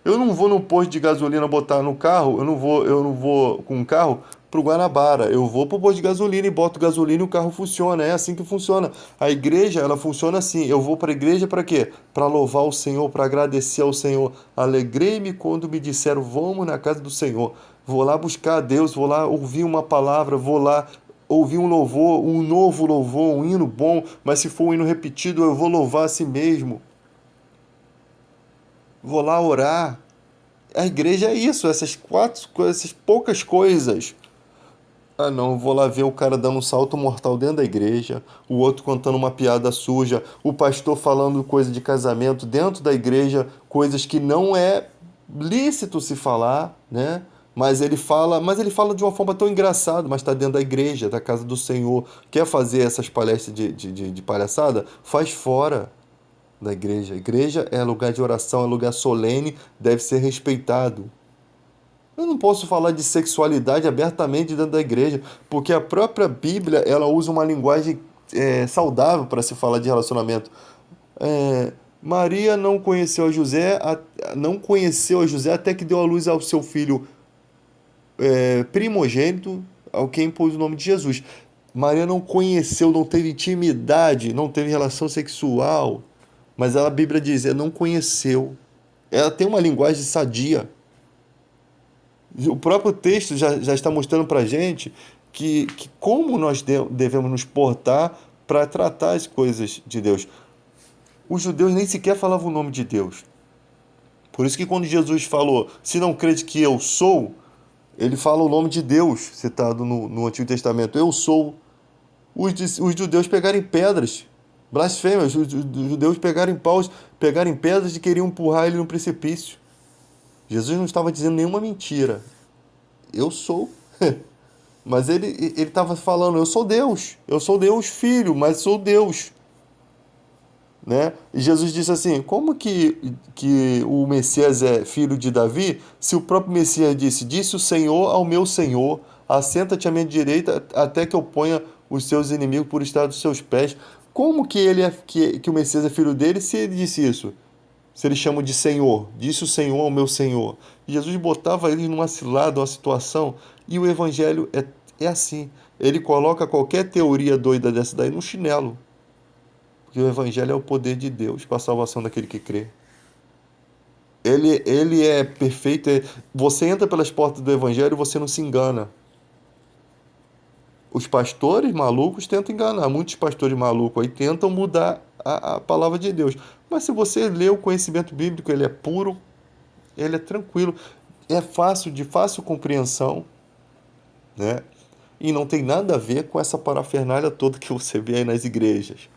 Eu não vou no posto de gasolina botar no carro, eu não vou com um carro pro Guanabara. Eu vou pro posto de gasolina e boto gasolina e o carro funciona. É assim que funciona. A igreja, ela funciona assim. Eu vou para a igreja para quê? Para louvar o Senhor, para agradecer ao Senhor. Alegrei-me quando me disseram, vamos na casa do Senhor. Vou lá buscar a Deus, vou lá ouvir uma palavra, vou lá ouvir um louvor, um novo louvor, um hino bom, mas se for um hino repetido, eu vou louvar a si mesmo. Vou lá orar. A igreja é isso, essas poucas coisas. Ah, não, vou lá ver o cara dando um salto mortal dentro da igreja, o outro contando uma piada suja, o pastor falando coisa de casamento dentro da igreja, coisas que não é lícito se falar, né? Mas ele fala de uma forma tão engraçada, mas está dentro da igreja, da casa do Senhor. Quer fazer essas palestras de palhaçada? Faz fora da igreja. Igreja é lugar de oração, é lugar solene, deve ser respeitado. Eu não posso falar de sexualidade abertamente dentro da igreja, porque a própria Bíblia ela usa uma linguagem saudável para se falar de relacionamento. É, Maria não conheceu a José até que deu à luz ao seu filho primogênito, ao quem pôs o nome de Jesus. Maria não conheceu, não teve intimidade, não teve relação sexual, mas a Bíblia diz, ela não conheceu. Ela tem uma linguagem sadia. O próprio texto já está mostrando para a gente que como nós devemos nos portar para tratar as coisas de Deus. Os judeus nem sequer falavam o nome de Deus. Por isso que quando Jesus falou, se não crede que eu sou, ele fala o nome de Deus, citado no Antigo Testamento. Eu sou. Os judeus pegarem pedras, blasfêmias, os judeus pegarem paus, pegarem pedras e queriam empurrar ele no precipício. Jesus não estava dizendo nenhuma mentira. Eu sou. Mas ele estava falando, eu sou Deus filho, mas sou Deus. Né? E Jesus disse assim, como que o Messias é filho de Davi, se o próprio Messias disse o Senhor ao meu Senhor, assenta-te à minha direita até que eu ponha os seus inimigos por estrado dos seus pés. Como que que o Messias é filho dele se ele disse isso? Se ele chama de Senhor, disse o Senhor ao meu Senhor. E Jesus botava ele numa cilada, uma situação, e o Evangelho é assim. Ele coloca qualquer teoria doida dessa daí no chinelo. Porque o Evangelho é o poder de Deus para a salvação daquele que crê. Ele é perfeito. Você entra pelas portas do Evangelho e você não se engana. Os pastores malucos tentam enganar. Muitos pastores malucos aí tentam mudar a palavra de Deus. Mas se você lê o conhecimento bíblico, ele é puro, ele é tranquilo, é fácil, de fácil compreensão, né? E não tem nada a ver com essa parafernália toda que você vê aí nas igrejas.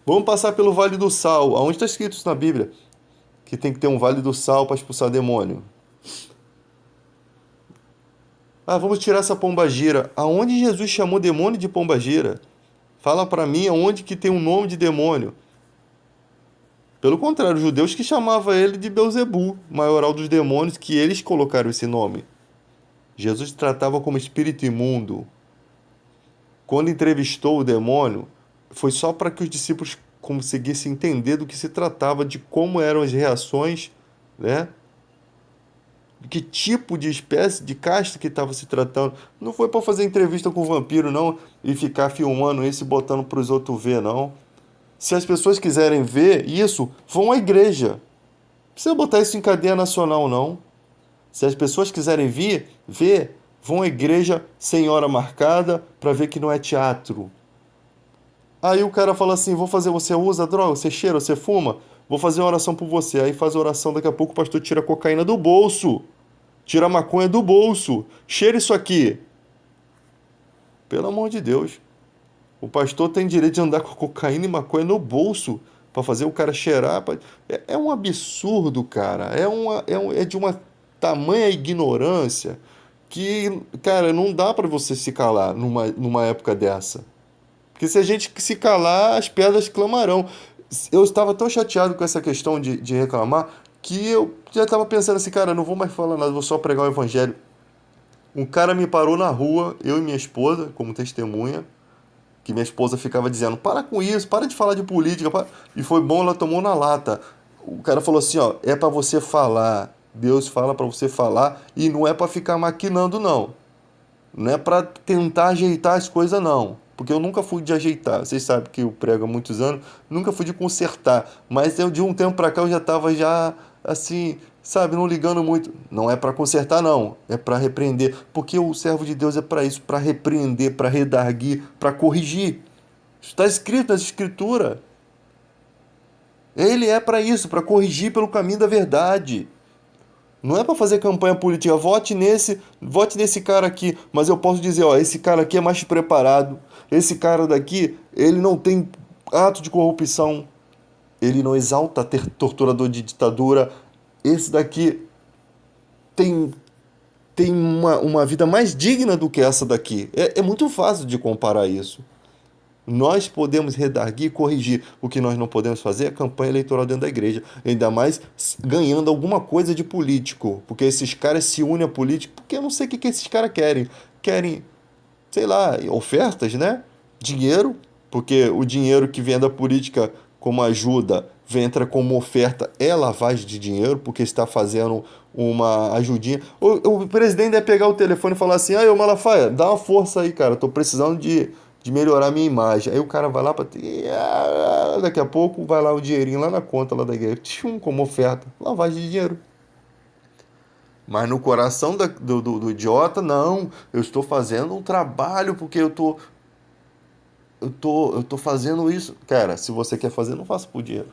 Vamos passar pelo Vale do Sal. Aonde está escrito isso na Bíblia? Que tem que ter um Vale do Sal para expulsar demônio. Ah, vamos tirar essa pombagira. Aonde Jesus chamou demônio de pombagira? Fala para mim aonde que tem um nome de demônio. Pelo contrário, os judeus que chamavam ele de Belzebu, maioral dos demônios, que eles colocaram esse nome. Jesus tratava como espírito imundo. Quando entrevistou o demônio, foi só para que os discípulos conseguissem entender do que se tratava, de como eram as reações, né? De que tipo de espécie de casta que estava se tratando. Não foi para fazer entrevista com o vampiro, não, e ficar filmando isso e botando para os outros ver, não. Se as pessoas quiserem ver isso, vão à igreja. Não precisa botar isso em cadeia nacional, não. Se as pessoas quiserem ver, vão à igreja sem hora marcada para ver que não é teatro. Aí o cara fala assim, você usa droga, você cheira, você fuma? Vou fazer uma oração por você. Aí faz a oração, daqui a pouco o pastor tira a cocaína do bolso. Tira a maconha do bolso. Cheira isso aqui. Pelo amor de Deus. O pastor tem direito de andar com cocaína e maconha no bolso para fazer o cara cheirar. É um absurdo, cara. É de uma tamanha ignorância que, cara, não dá para você se calar numa época dessa. Porque se a gente se calar, as pedras clamarão. Eu estava tão chateado com essa questão de reclamar que eu já estava pensando assim, cara, não vou mais falar nada, vou só pregar o evangelho. Um cara me parou na rua, eu e minha esposa, como testemunha, que minha esposa ficava dizendo, para com isso, para de falar de política. Para... E foi bom, ela tomou na lata. O cara falou assim, ó, é para você falar. Deus fala para você falar e não é para ficar maquinando, não. Não é para tentar ajeitar as coisas, não. Porque eu nunca fui de ajeitar. Vocês sabem que eu prego há muitos anos. Nunca fui de consertar. Mas de um tempo para cá eu já estava já assim, sabe, não ligando muito. Não é para consertar, não. É para repreender. Porque o servo de Deus é para isso. Para repreender, para redarguir, para corrigir. Está escrito nas escrituras. Ele é para isso. Para corrigir pelo caminho da verdade. Não é para fazer campanha política, vote nesse cara aqui, mas eu posso dizer, ó, esse cara aqui é mais preparado, esse cara daqui, ele não tem ato de corrupção, ele não exalta ter torturador de ditadura, esse daqui tem, tem uma vida mais digna do que essa daqui. É muito fácil de comparar isso. Nós podemos redarguir e corrigir. O que nós não podemos fazer é campanha eleitoral dentro da igreja. Ainda mais ganhando alguma coisa de político. Porque esses caras se unem a político. Porque eu não sei o que esses caras querem. Querem, sei lá, ofertas, né? Dinheiro. Porque o dinheiro que vem da política como ajuda, entra como oferta, é lavagem de dinheiro. Porque está fazendo uma ajudinha. O presidente deve pegar o telefone e falar assim: ô Malafaia, dá uma força aí, cara. Tô precisando de melhorar minha imagem. Aí o cara vai lá para daqui a pouco vai lá o dinheirinho lá na conta lá da igreja, tchum, como oferta, lavagem de dinheiro. Mas no coração do idiota, não, eu estou fazendo um trabalho porque eu tô fazendo isso. Cara, se você quer fazer, não faça por dinheiro.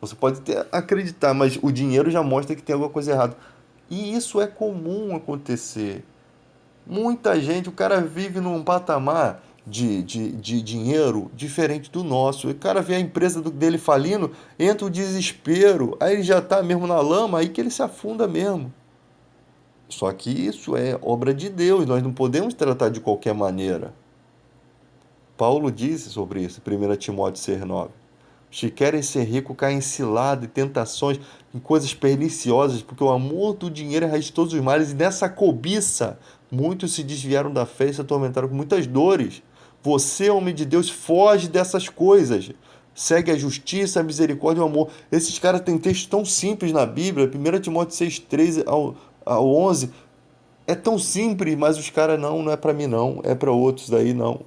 Você pode até acreditar, mas o dinheiro já mostra que tem alguma coisa errada. E isso é comum acontecer. Muita gente, o cara vive num patamar de dinheiro diferente do nosso. O cara vê a empresa dele falindo, entra o desespero, aí ele já tá mesmo na lama, aí que ele se afunda mesmo. Só que isso é obra de Deus, nós não podemos tratar de qualquer maneira. Paulo disse sobre isso, 1 Timóteo 6,9. Os que querem ser ricos caem em cilada e tentações, em coisas perniciosas, porque o amor do dinheiro é raiz de todos os males, e nessa cobiça muitos se desviaram da fé e se atormentaram com muitas dores. Você, homem de Deus, foge dessas coisas. Segue a justiça, a misericórdia e o amor. Esses caras têm textos tão simples na Bíblia, 1 Timóteo 6,13 ao 11. É tão simples, mas os caras não é para mim não, é para outros daí não.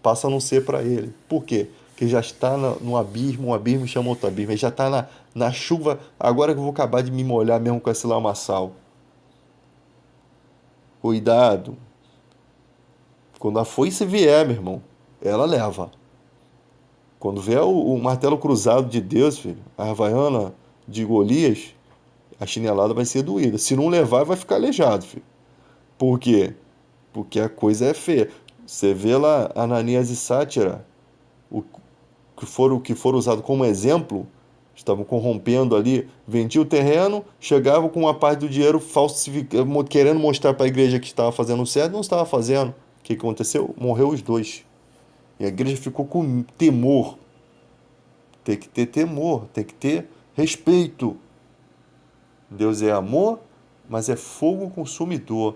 Passa a não ser para ele. Por quê? Porque já está no abismo, um abismo chama outro abismo. Ele já está na chuva. Agora que eu vou acabar de me molhar mesmo com esse lamaçal. Cuidado. Quando a foice vier, meu irmão, ela leva. Quando vier o martelo cruzado de Deus, filho, a havaiana de Golias, a chinelada vai ser doída. Se não levar, vai ficar aleijado, filho. Por quê? Porque a coisa é feia. Você vê lá Ananias e Sátira, o que foram usados como exemplo, estavam corrompendo ali, vendiam o terreno, chegavam com uma parte do dinheiro falsificando, querendo mostrar para a igreja que estava fazendo certo, não estava fazendo. O que aconteceu? Morreu os dois. E a igreja ficou com temor. Tem que ter temor, tem que ter respeito. Deus é amor, mas é fogo consumidor.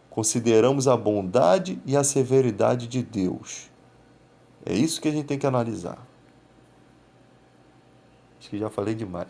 Consideramos a bondade e a severidade de Deus. É isso que a gente tem que analisar. Acho que já falei demais.